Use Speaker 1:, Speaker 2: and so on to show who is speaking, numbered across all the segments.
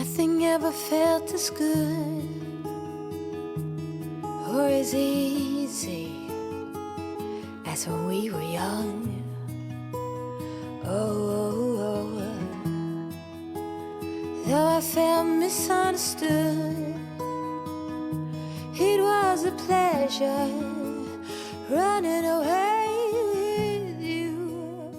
Speaker 1: Nothing ever felt as good or as easy as when we were young. Oh, though I felt misunderstood, it was a pleasure running away with you.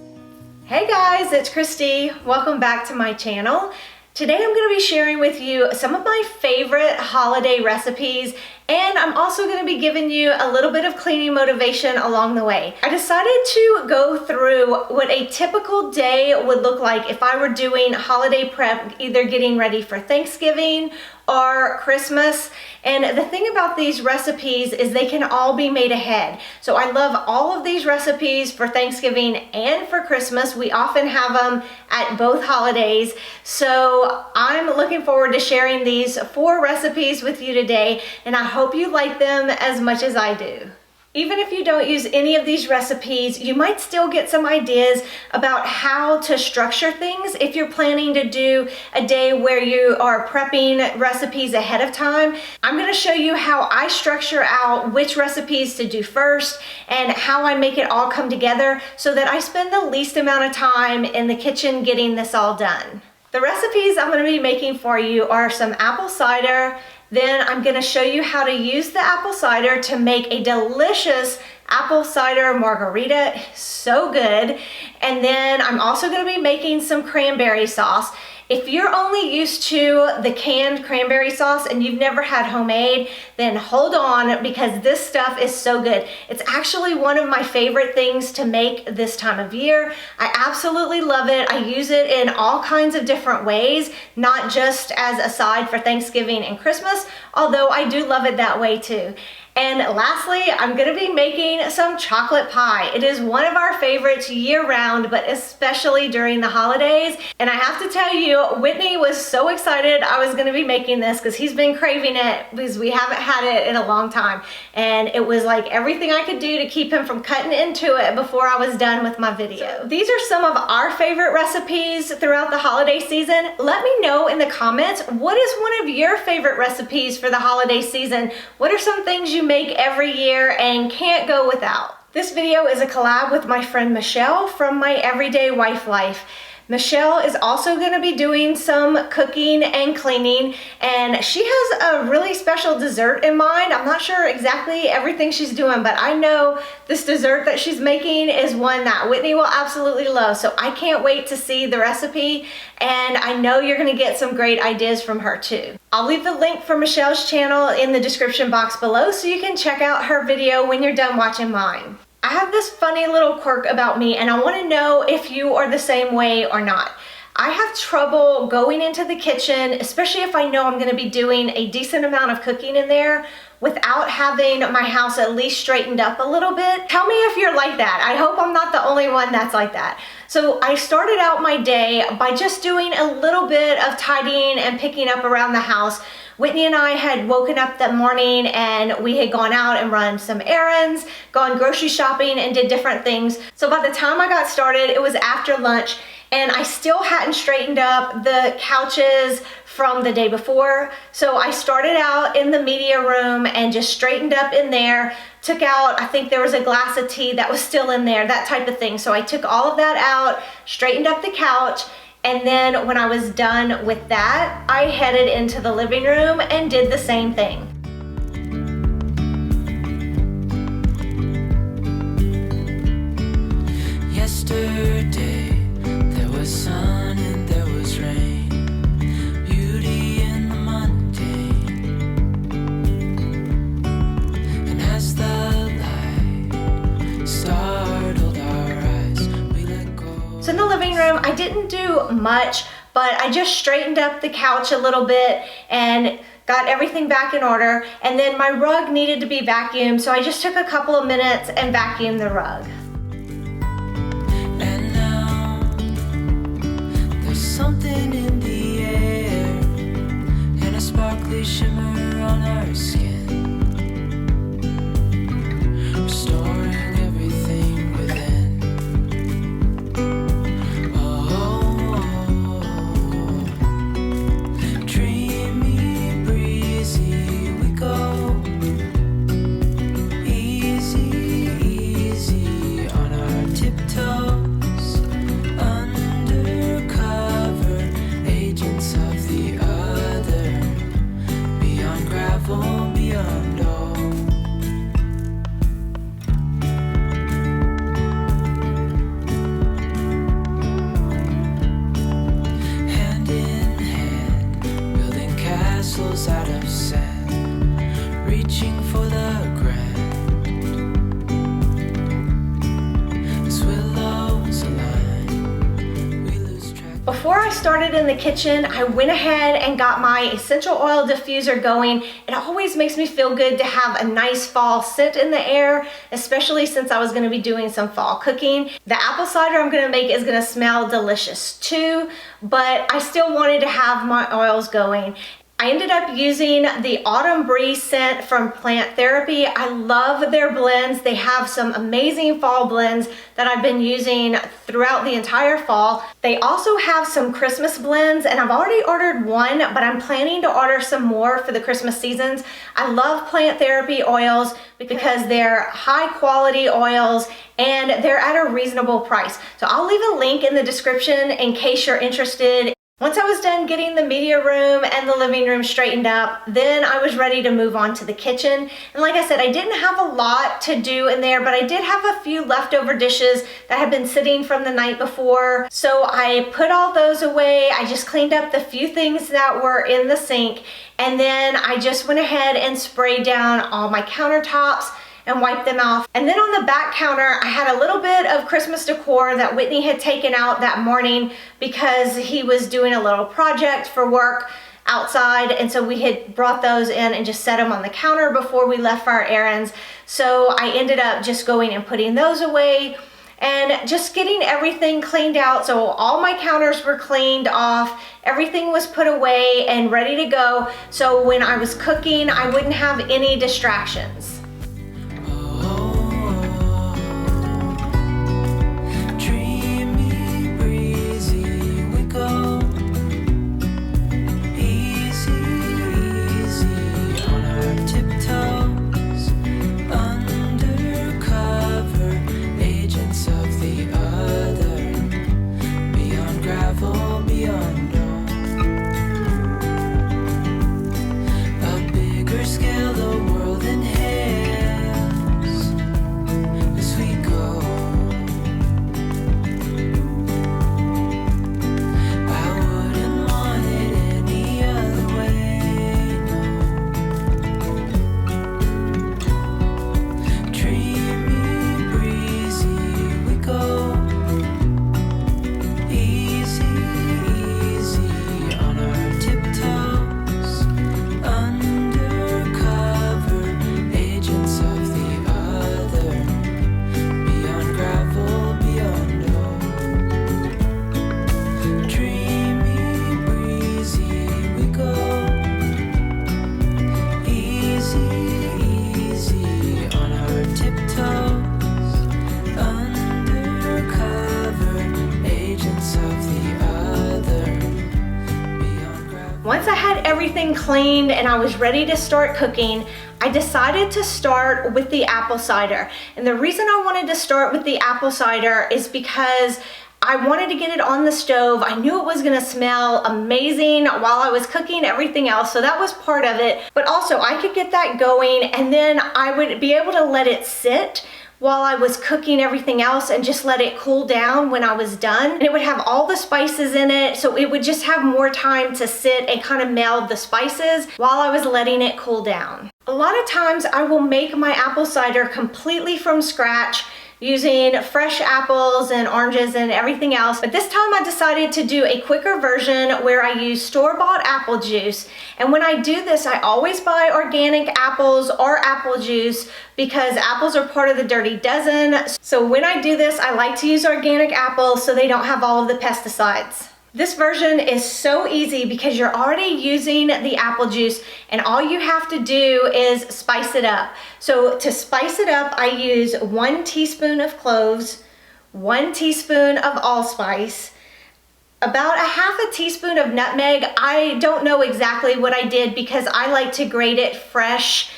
Speaker 2: Hey guys, it's Kristi. Welcome back to my channel. Today I'm going to be sharing with you some of my favorite holiday recipes, and I'm also going to be giving you a little bit of cleaning motivation along the way. I decided to go through what a typical day would look like if I were doing holiday prep, either getting ready for Thanksgiving or Christmas. And the thing about these recipes is they can all be made ahead. So I love all of these recipes for Thanksgiving and for Christmas. We often have them at both holidays. So I'm looking forward to sharing these 4 recipes with you today, and I hope you like them as much as I do. Even if you don't use any of these recipes, you might still get some ideas about how to structure things if you're planning to do a day where you are prepping recipes ahead of time. I'm going to show you how I structure out which recipes to do first and how I make it all come together so that I spend the least amount of time in the kitchen getting this all done. The recipes I'm going to be making for you are some apple cider. Then I'm going to show you how to use the apple cider to make a delicious apple cider margarita. So good. And then I'm also going to be making some cranberry sauce. If you're only used to the canned cranberry sauce and you've never had homemade, then hold on, because this stuff is so good. It's actually one of my favorite things to make this time of year. I absolutely love it. I use it in all kinds of different ways, not just as a side for Thanksgiving and Christmas, although I do love it that way too. And lastly, I'm going to be making some chocolate pie. It is one of our favorites year-round, but especially during the holidays. And I have to tell you, Whitney was so excited I was going to be making this because he's been craving it because we haven't had it in a long time. And it was like everything I could do to keep him from cutting into it before I was done with my video. So these are some of our favorite recipes throughout the holiday season. Let me know in the comments, what is one of your favorite recipes for the holiday season? What are some things you make every year and can't go without? This video is a collab with my friend Michelle from MyEverydayWifeLife. Michelle is also going to be doing some cooking and cleaning, and she has a really special dessert in mind. I'm not sure exactly everything she's doing, but I know this dessert that she's making is one that Whitney will absolutely love. So I can't wait to see the recipe, and I know you're going to get some great ideas from her too. I'll leave the link for Michelle's channel in the description box below so you can check out her video when you're done watching mine. I have this funny little quirk about me, and I want to know if you are the same way or not. I have trouble going into the kitchen, especially if I know I'm going to be doing a decent amount of cooking in there, without having my house at least straightened up a little bit. Tell me if you're like that. I hope I'm not the only one that's like that. So I started out my day by just doing a little bit of tidying and picking up around the house. Whitney and I had woken up that morning and we had gone out and run some errands, gone grocery shopping, and did different things. So by the time I got started, it was after lunch, and I still hadn't straightened up the couches from the day before. So I started out in the media room and just straightened up in there, took out, I think there was a glass of tea that was still in there, that type of thing. So I took all of that out, straightened up the couch, and then when I was done with that, I headed into the living room and did the same thing.
Speaker 1: Yesterday, there was sun and there was rain, beauty in the mundane. And as the light startled our eyes, we let go.
Speaker 2: So in the living room, I didn't do much, but I just straightened up the couch a little bit and got everything back in order. And then my rug needed to be vacuumed, so I just took a couple of minutes and vacuumed the rug.
Speaker 1: And now there's something in the air and a sparkly shimmer on our skin, restoring everything within. Oh, morsels out of sand, reaching for the grand. As willows align, we lose track.
Speaker 2: Before I started in the kitchen, I went ahead and got my essential oil diffuser going. It always makes me feel good to have a nice fall scent in the air, especially since I was going to be doing some fall cooking. The apple cider I'm going to make is going to smell delicious too, but I still wanted to have my oils going. I ended up using the Autumn Breeze scent from Plant Therapy. I love their blends. They have some amazing fall blends that I've been using throughout the entire fall. They also have some Christmas blends, and I've already ordered one, but I'm planning to order some more for the Christmas seasons. I love Plant Therapy oils because they're high quality oils and they're at a reasonable price. So I'll leave a link in the description in case you're interested. Once I was done getting the media room and the living room straightened up, then I was ready to move on to the kitchen. And like I said, I didn't have a lot to do in there, but I did have a few leftover dishes that had been sitting from the night before. So I put all those away. I just cleaned up the few things that were in the sink. And then I just went ahead and sprayed down all my countertops and wipe them off. And then on the back counter, I had a little bit of Christmas decor that Whitney had taken out that morning because he was doing a little project for work outside, and so we had brought those in and just set them on the counter before we left for our errands. So I ended up just going and putting those away and just getting everything cleaned out. So all my counters were cleaned off, everything was put away and ready to go, so when I was cooking I wouldn't have any distractions. Once I had everything cleaned and I was ready to start cooking, I decided to start with the apple cider. And the reason I wanted to start with the apple cider is because I wanted to get it on the stove. I knew it was gonna smell amazing while I was cooking everything else, so that was part of it. But also I could get that going and then I would be able to let it sit while I was cooking everything else and just let it cool down when I was done. And it would have all the spices in it, so it would just have more time to sit and kind of meld the spices while I was letting it cool down. A lot of times I will make my apple cider completely from scratch using fresh apples and oranges and everything else. But this time I decided to do a quicker version where I use store-bought apple juice. And when I do this, I always buy organic apples or apple juice because apples are part of the dirty dozen. So when I do this, I like to use organic apples so they don't have all of the pesticides. This version is so easy because you're already using the apple juice and all you have to do is spice it up. So to spice it up, I use 1 teaspoon of cloves, 1 teaspoon of allspice, about a half a teaspoon of nutmeg. I don't know exactly what I did because I like to grate it fresh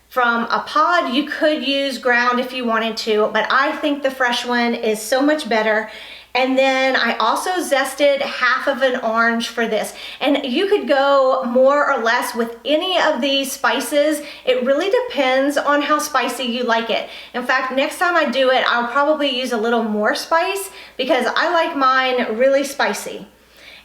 Speaker 2: from a pod. You could use ground if you wanted to, but I think the fresh one is so much better. And then I also zested half of an orange for this. And you could go more or less with any of these spices. It really depends on how spicy you like it. In fact, next time I do it, I'll probably use a little more spice because I like mine really spicy.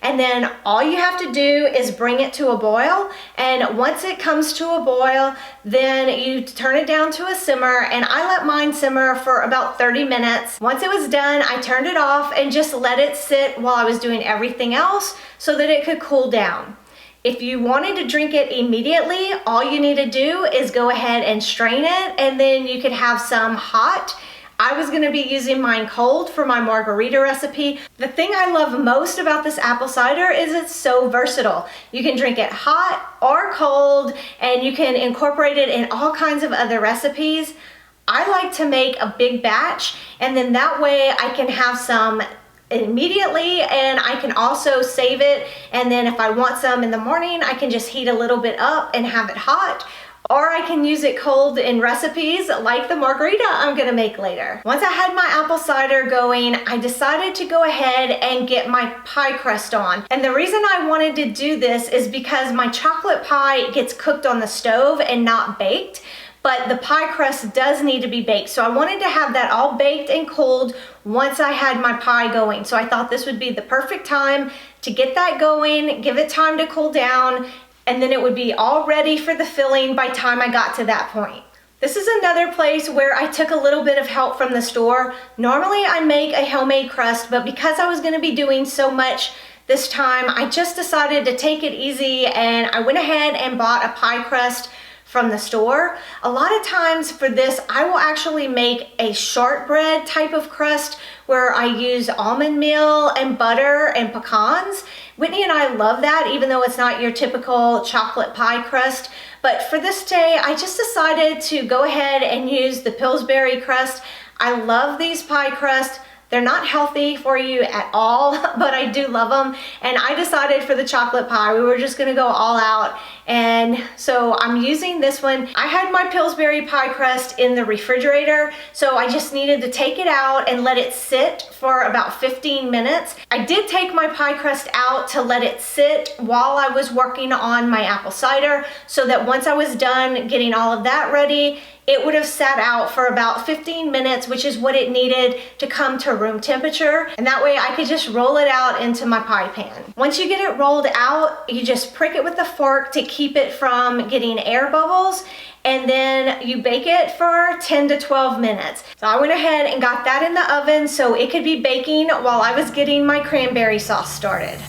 Speaker 2: And then all you have to do is bring it to a boil. And once it comes to a boil, then you turn it down to a simmer, and I let mine simmer for about 30 minutes. Once it was done, I turned it off and just let it sit while I was doing everything else so that it could cool down. If you wanted to drink it immediately, all you need to do is go ahead and strain it, and then you could have some hot. I was gonna be using mine cold for my margarita recipe. The thing I love most about this apple cider is it's so versatile. You can drink it hot or cold, and you can incorporate it in all kinds of other recipes. I like to make a big batch, and then that way I can have some immediately, and I can also save it, and then if I want some in the morning, I can just heat a little bit up and have it hot, or I can use it cold in recipes like the margarita I'm gonna make later. Once I had my apple cider going, I decided to go ahead and get my pie crust on. And the reason I wanted to do this is because my chocolate pie gets cooked on the stove and not baked, but the pie crust does need to be baked. So I wanted to have that all baked and cold once I had my pie going. So I thought this would be the perfect time to get that going, give it time to cool down, and then it would be all ready for the filling by the time I got to that point. This is another place where I took a little bit of help from the store. Normally I make a homemade crust, but because I was gonna be doing so much this time, I just decided to take it easy, and I went ahead and bought a pie crust from the store. A lot of times for this, I will actually make a shortbread type of crust where I use almond meal and butter and pecans. Whitney and I love that, even though it's not your typical chocolate pie crust. But for this day, I just decided to go ahead and use the Pillsbury crust. I love these pie crusts. They're not healthy for you at all, but I do love them. And I decided for the chocolate pie, we were just gonna go all out. And so I'm using this one. I had my Pillsbury pie crust in the refrigerator, so I just needed to take it out and let it sit for about 15 minutes. I did take my pie crust out to let it sit while I was working on my apple cider, so that once I was done getting all of that ready, it would have sat out for about 15 minutes, which is what it needed to come to room temperature. And that way I could just roll it out into my pie pan. Once you get it rolled out, you just prick it with a fork to keep it from getting air bubbles. And then you bake it for 10 to 12 minutes. So I went ahead and got that in the oven so it could be baking while I was getting my cranberry sauce started.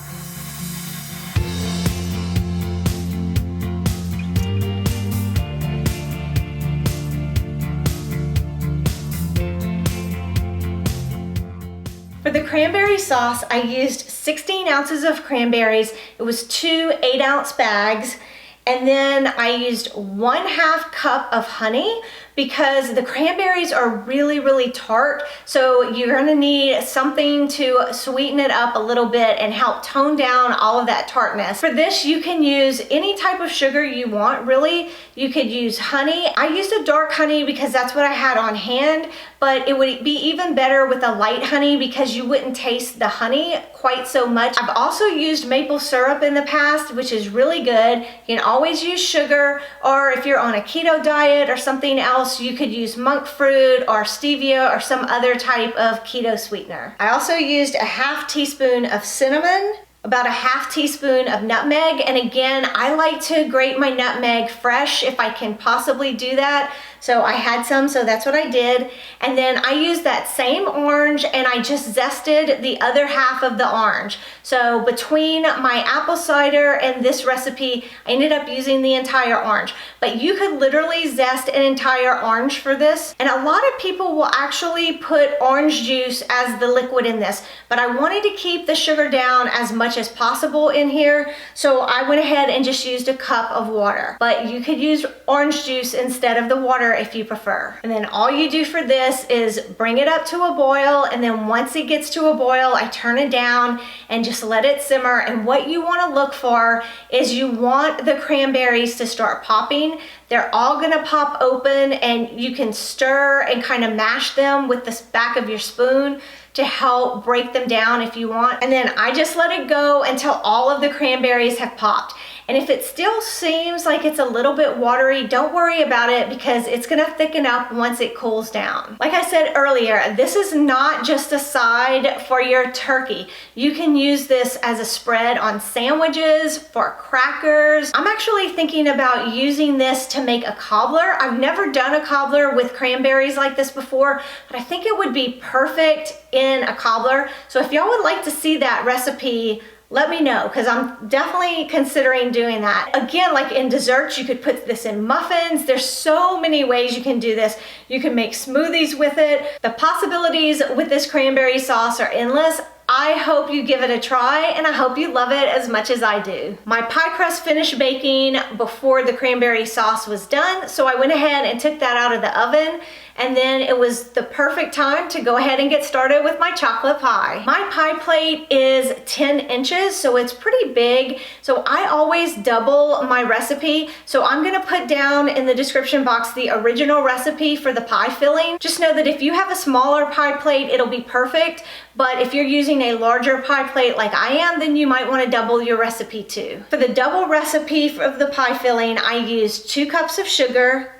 Speaker 2: For the cranberry sauce, I used 16 ounces of cranberries. It was 2 8-ounce bags. And then I used 1/2 cup of honey because the cranberries are really, really tart. So you're gonna need something to sweeten it up a little bit and help tone down all of that tartness. For this, you can use any type of sugar you want, really. You could use honey. I used a dark honey because that's what I had on hand, but it would be even better with a light honey because you wouldn't taste the honey quite so much. I've also used maple syrup in the past, which is really good. You can always use sugar, or if you're on a keto diet or something else, you could use monk fruit or stevia or some other type of keto sweetener. I also used a 1/2 teaspoon of cinnamon, about a 1/2 teaspoon of nutmeg, and again, I like to grate my nutmeg fresh if I can possibly do that. So I had some, so that's what I did. And then I used that same orange and I just zested the other half of the orange. So between my apple cider and this recipe, I ended up using the entire orange. But you could literally zest an entire orange for this. And a lot of people will actually put orange juice as the liquid in this. But I wanted to keep the sugar down as much as possible in here. So I went ahead and just used a cup of water. But you could use orange juice instead of the water if you prefer. And then all you do for this is bring it up to a boil, and then once it gets to a boil, I turn it down and just let it simmer. And what you want to look for is you want the cranberries to start popping. They're all gonna pop open, and you can stir and kind of mash them with the back of your spoon to help break them down if you want. And then I just let it go until all of the cranberries have popped. And if it still seems like it's a little bit watery, don't worry about it because it's gonna thicken up once it cools down. Like I said earlier, this is not just a side for your turkey. You can use this as a spread on sandwiches, for crackers. I'm actually thinking about using this to make a cobbler. I've never done a cobbler with cranberries like this before, but I think it would be perfect in a cobbler. So if y'all would like to see that recipe, let me know, because I'm definitely considering doing that. Again, like in desserts, you could put this in muffins. There's so many ways you can do this. You can make smoothies with it. The possibilities with this cranberry sauce are endless. I hope you give it a try, and I hope you love it as much as I do. My pie crust finished baking before the cranberry sauce was done, so I went ahead and took that out of the oven, and then it was the perfect time to go ahead and get started with my chocolate pie. My pie plate is 10 inches, so it's pretty big, so I always double my recipe. So I'm gonna put down in the description box the original recipe for the pie filling. Just know that if you have a smaller pie plate, it'll be perfect, but if you're using a larger pie plate like I am, then you might want to double your recipe too. For the double recipe of the pie filling, I used 2 cups of sugar,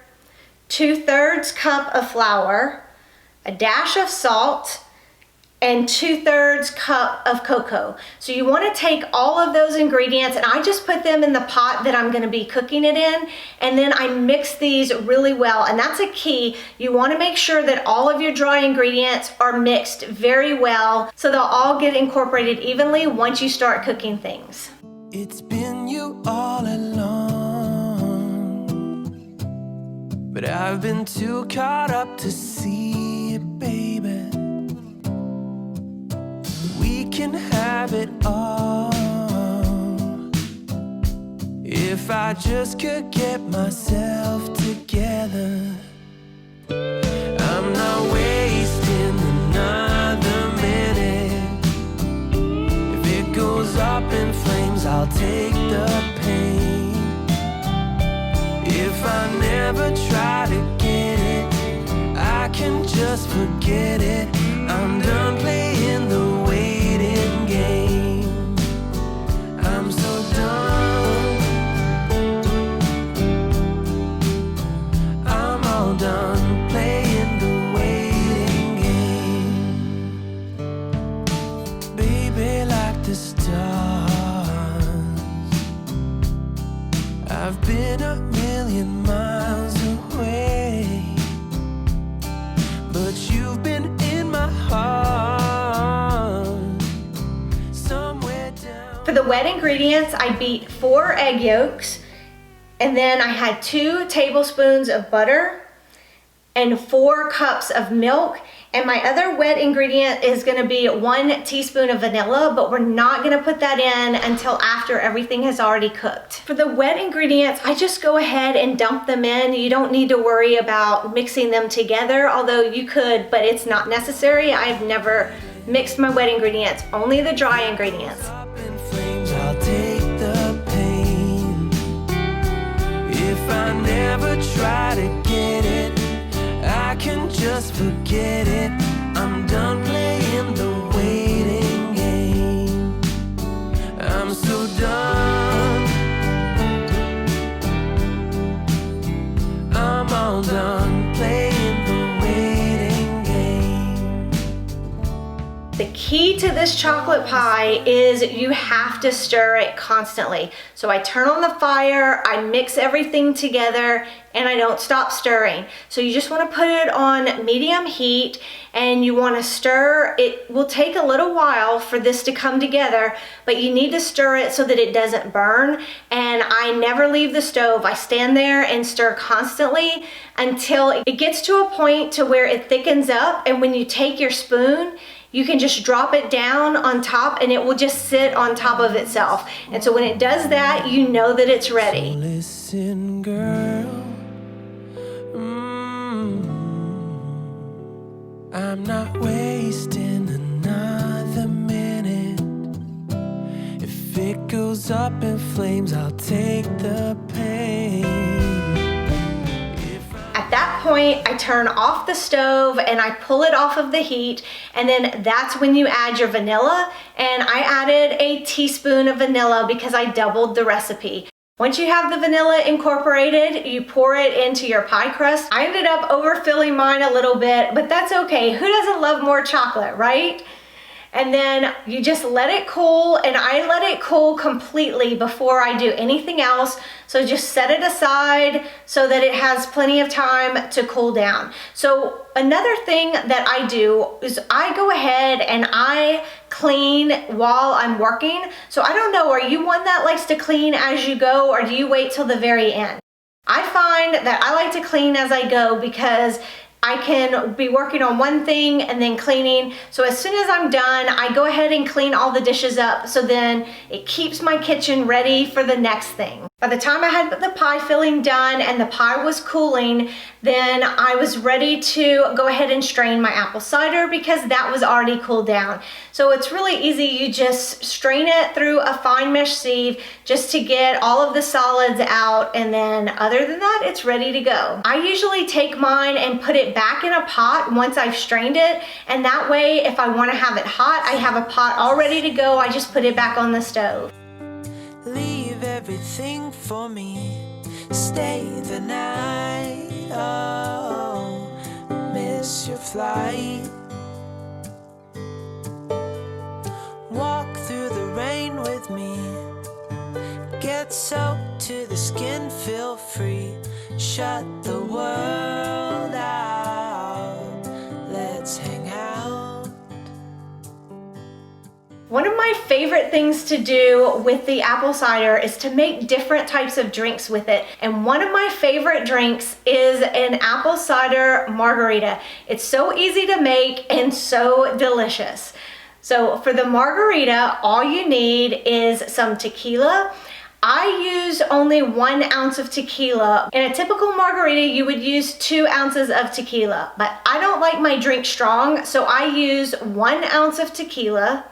Speaker 2: 2/3 cup of flour, a dash of salt, and 2/3 cup of cocoa. So you want to take all of those ingredients, and I just put them in the pot that I'm going to be cooking it in, and then I mix these really well. And that's a key. You want to make sure that all of your dry ingredients are mixed very well so they'll all get incorporated evenly once you start cooking things.
Speaker 1: It's been you all along, but I've been too caught up to see it, baby. We can have it all if I just could get myself together. I'm not wasting another minute. If it goes up in flames, I'll take the pain. If I never try to get it, I can just forget it. I'm done playing the waiting game. I'm so done. I'm all done playing the waiting game. Baby, like the stars, I've been a million miles away, but you've been in my heart, somewhere down.
Speaker 2: For the wet ingredients, I beat 4 egg yolks, and then I had 2 tablespoons of butter and 4 cups of milk. And my other wet ingredient is gonna be 1 teaspoon of vanilla, but we're not gonna put that in until after everything has already cooked. For the wet ingredients, I just go ahead and dump them in. You don't need to worry about mixing them together, although you could, but it's not necessary. I've never mixed my wet ingredients, only the dry ingredients.
Speaker 1: Up in flames, I'll take the pain. If I never try to get it, I can just forget it. I'm done playing the waiting game. I'm so done. I'm all done playing the waiting game.
Speaker 2: The key to this chocolate pie is you have to stir it constantly. So I turn on the fire, I mix everything together, and I don't stop stirring. So you just want to put it on medium heat, and you want to stir. It will take a little while for this to come together, but you need to stir it so that it doesn't burn. And I never leave the stove. I stand there and stir constantly until it gets to a point to where it thickens up, and when you take your spoon, you can just drop it down on top and it will just sit on top of itself. And so when it does that, you know that it's ready.
Speaker 1: So listen, girl. I'm not wasting another minute. If it goes up in flames, I'll take the pain.
Speaker 2: At that point, I turn off the stove and I pull it off of the heat, and then that's when you add your vanilla. And I added a teaspoon of vanilla because I doubled the recipe. Once you have the vanilla incorporated, you pour it into your pie crust. I ended up overfilling mine a little bit, but that's okay. Who doesn't love more chocolate, right? And then you just let it cool, and I let it cool completely before I do anything else. So just set it aside so that it has plenty of time to cool down. So another thing that I do is I go ahead and I clean while I'm working. So I don't know, are you one that likes to clean as you go, or do you wait till the very end? I find that I like to clean as I go because I can be working on one thing and then cleaning. So as soon as I'm done, I go ahead and clean all the dishes up, so then it keeps my kitchen ready for the next thing. By the time I had the pie filling done and the pie was cooling, then I was ready to go ahead and strain my apple cider because that was already cooled down. So it's really easy. You just strain it through a fine mesh sieve just to get all of the solids out, and then other than that, it's ready to go. I usually take mine and put it back in a pot once I've strained it, and that way if I want to have it hot, I have a pot all ready to go. I just put it back on the stove.
Speaker 1: Leave everything for me, stay the night, oh, miss your flight. Walk through the rain with me, get soaked to the skin, feel free, shut the world out, let's hang out.
Speaker 2: One of my favorite things to do with the apple cider is to make different types of drinks with it. And one of my favorite drinks is an apple cider margarita. It's so easy to make and so delicious. So for the margarita, all you need is some tequila. I use only 1 ounce of tequila. In a typical margarita, you would use 2 ounces of tequila, but I don't like my drink strong, so I use 1 ounce of tequila.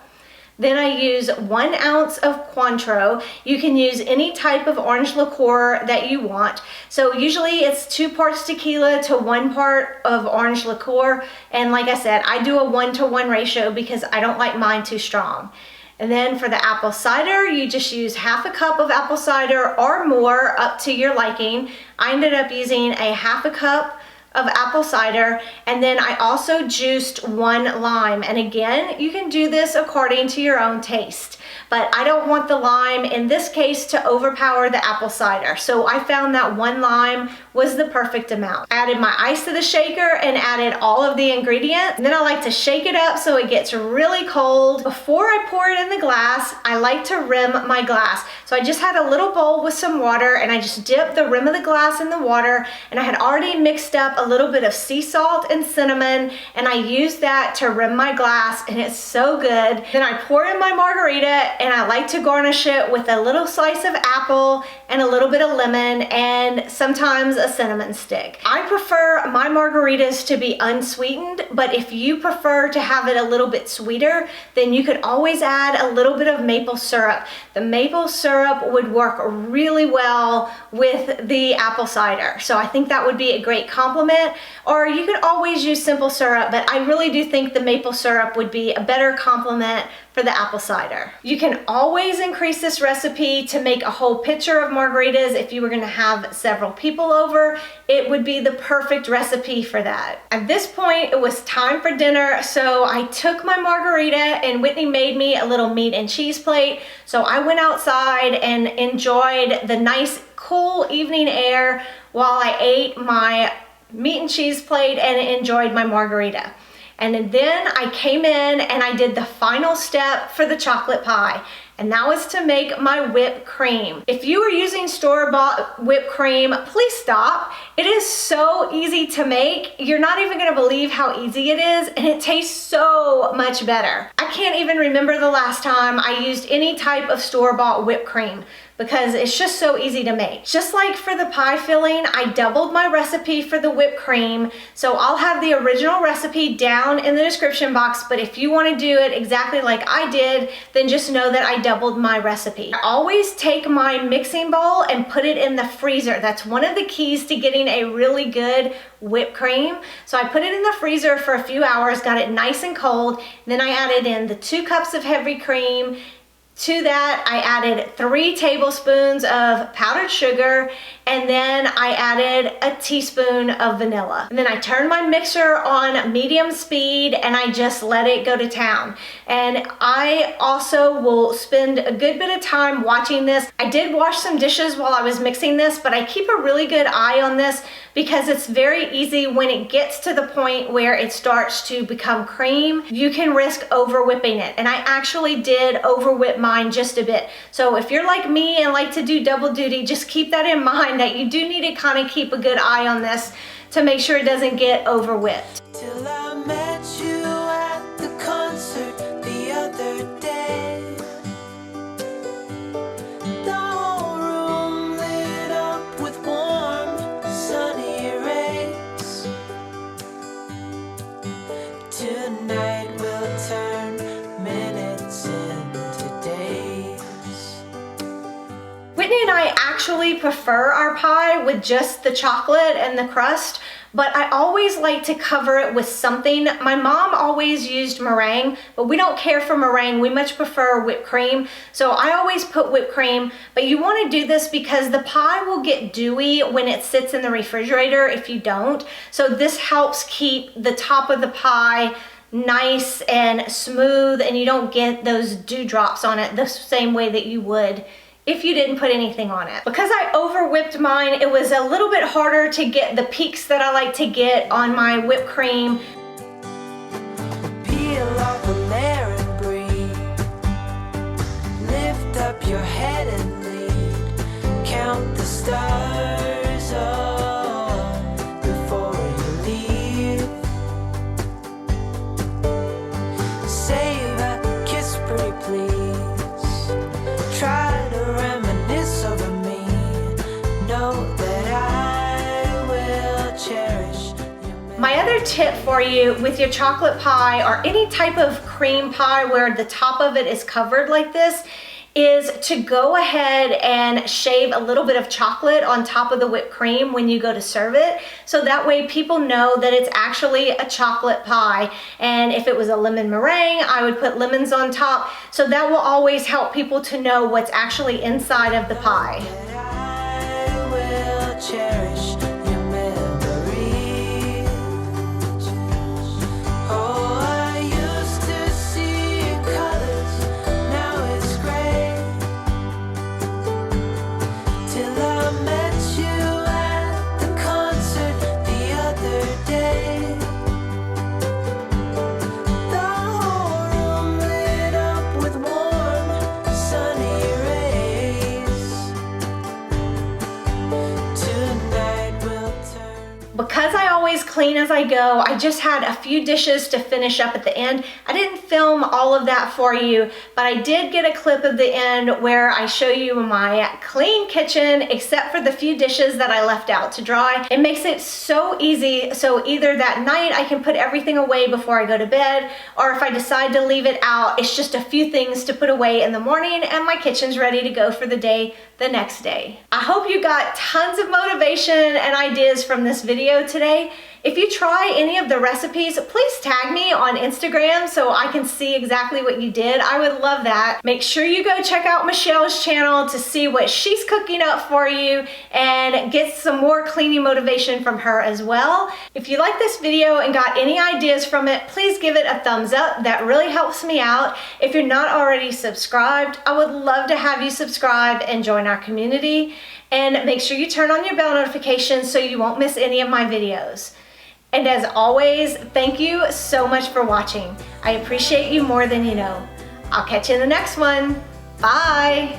Speaker 2: Then I use 1 ounce of Cointreau. You can use any type of orange liqueur that you want. So usually it's 2 parts tequila to 1 part of orange liqueur. And like I said, I do a 1-to-1 ratio because I don't like mine too strong. And then for the apple cider, you just use half a cup of apple cider or more, up to your liking. I ended up using a half a cup of apple cider, and then I also juiced 1 lime. And again, you can do this according to your own taste, but I don't want the lime in this case to overpower the apple cider. So I found that 1 lime was the perfect amount. I added my ice to the shaker and added all of the ingredients. And then I like to shake it up so it gets really cold. Before I pour it in the glass, I like to rim my glass. So I just had a little bowl with some water, and I just dipped the rim of the glass in the water, and I had already mixed up a little bit of sea salt and cinnamon, and I used that to rim my glass, and it's so good. Then I pour in my margarita, and I like to garnish it with a little slice of apple and a little bit of lemon, and sometimes a cinnamon stick. I prefer my margaritas to be unsweetened, but if you prefer to have it a little bit sweeter, then you could always add a little bit of maple syrup. The maple syrup would work really well with the apple cider, so I think that would be a great complement. Or you could always use simple syrup, but I really do think the maple syrup would be a better complement for the apple cider. You can always increase this recipe to make a whole pitcher of margaritas. If you were going to have several people over, it would be the perfect recipe for that. At this point, it was time for dinner, so I took my margarita and Whitney made me a little meat and cheese plate. So I went outside and enjoyed the nice cool evening air while I ate my meat and cheese plate and enjoyed my margarita. And then I came in and I did the final step for the chocolate pie, and that was to make my whipped cream. If you are using store-bought whipped cream, please stop. It is so easy to make. You're not even gonna believe how easy it is, and it tastes so much better. I can't even remember the last time I used any type of store-bought whipped cream, because it's just so easy to make. Just like for the pie filling, I doubled my recipe for the whipped cream, so I'll have the original recipe down in the description box, but if you want to do it exactly like I did, then just know that I doubled my recipe. I always take my mixing bowl and put it in the freezer. That's one of the keys to getting a really good whipped cream. So I put it in the freezer for a few hours, got it nice and cold, then I added in the 2 cups of heavy cream, To that, I added 3 tablespoons of powdered sugar, and then I added a teaspoon of vanilla. And then I turned my mixer on medium speed and I just let it go to town. And I also will spend a good bit of time watching this. I did wash some dishes while I was mixing this, but I keep a really good eye on this because it's very easy when it gets to the point where it starts to become cream, you can risk over whipping it. And I actually did over whip mine just a bit. So if you're like me and like to do double duty, just keep that in mind that you do need to kind of keep a good eye on this to make sure it doesn't get over whipped.
Speaker 1: Till I met you at the concert the other day. The whole room lit up with warm, sunny rays. Tonight we'll turn minutes into days.
Speaker 2: Whitney and I actually prefer our pie with just the chocolate and the crust, but I always like to cover it with something. My mom always used meringue, but we don't care for meringue. We much prefer whipped cream. So I always put whipped cream, but you want to do this because the pie will get dewy when it sits in the refrigerator if you don't. So this helps keep the top of the pie nice and smooth, and you don't get those dewdrops on it the same way that you would if you didn't put anything on it. Because I over whipped mine, it was a little bit harder to get the peaks that I like to get on my whipped cream.
Speaker 1: Peel off a layer and breathe. Lift up your head and lead. Count the stars up before you leave. Save a kiss, pretty please. Try reminisce over me. Know that I will cherish your
Speaker 2: My other tip for you with your chocolate pie or any type of cream pie where the top of it is covered like this is to go ahead and shave a little bit of chocolate on top of the whipped cream when you go to serve it. So that way people know that it's actually a chocolate pie. And if it was a lemon meringue, I would put lemons on top. So that will always help people to know what's actually inside of the pie.
Speaker 1: I will cherish your memories. Oh, I used to see colors, now it's gray. Till I met you at the concert the other day. The whole room lit up with warm, sunny rays. Tonight we'll turn.
Speaker 2: Because I always clean as I go, I just had a few dishes to finish up at the end. I didn't film all of that for you, but I did get a clip of the end where I show you my clean kitchen, except for the few dishes that I left out to dry. It makes it so easy, so either that night I can put everything away before I go to bed, or if I decide to leave it out, it's just a few things to put away in the morning and my kitchen's ready to go for the day the next day. I hope you got tons of motivation and ideas from this video today. If you try any of the recipes, please tag me on Instagram so I can see exactly what you did. I would love that. Make sure you go check out Michelle's channel to see what she's cooking up for you and get some more cleaning motivation from her as well. If you like this video and got any ideas from it, please give it a thumbs up. That really helps me out. If you're not already subscribed, I would love to have you subscribe and join our community. And make sure you turn on your bell notifications so you won't miss any of my videos. And as always, thank you so much for watching. I appreciate you more than you know. I'll catch you in the next one. Bye.